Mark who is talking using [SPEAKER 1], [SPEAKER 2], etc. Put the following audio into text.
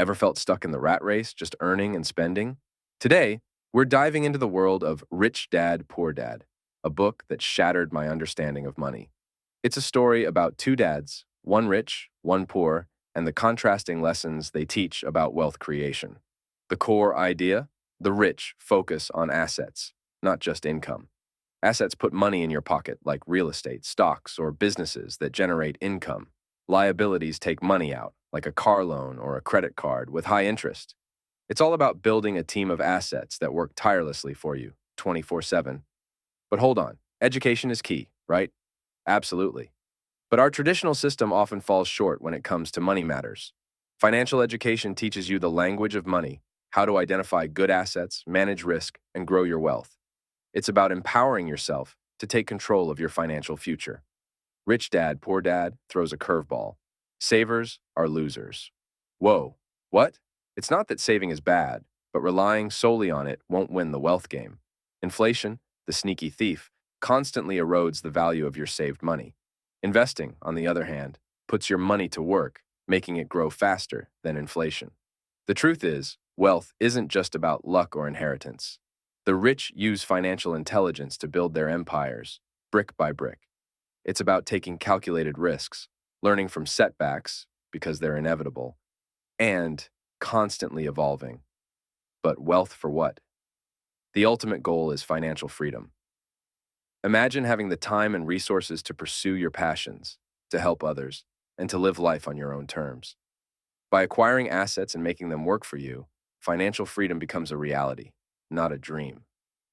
[SPEAKER 1] Ever felt stuck in the rat race, just earning and spending? Today, we're diving into the world of Rich Dad, Poor Dad, a book that shattered my understanding of money. It's a story about two dads, one rich, one poor, and the contrasting lessons they teach about wealth creation. The core idea? The rich focus on assets, not just income. Assets put money in your pocket, like real estate, stocks, or businesses that generate income. Liabilities take money out, like a car loan or a credit card with high interest. It's all about building a team of assets that work tirelessly for you, 24/7. But hold on, education is key, right? Absolutely. But our traditional system often falls short when it comes to money matters. Financial education teaches you the language of money, how to identify good assets, manage risk, and grow your wealth. It's about empowering yourself to take control of your financial future. Rich Dad, Poor Dad throws a curveball. Savers are losers. Whoa, what? It's not that saving is bad, but relying solely on it won't win the wealth game. Inflation, the sneaky thief, constantly erodes the value of your saved money. Investing, on the other hand, puts your money to work, making it grow faster than inflation. The truth is, wealth isn't just about luck or inheritance. The rich use financial intelligence to build their empires, brick by brick. It's about taking calculated risks, learning from setbacks, because they're inevitable, and constantly evolving. But wealth for what? The ultimate goal is financial freedom. Imagine having the time and resources to pursue your passions, to help others, and to live life on your own terms. By acquiring assets and making them work for you, financial freedom becomes a reality, not a dream.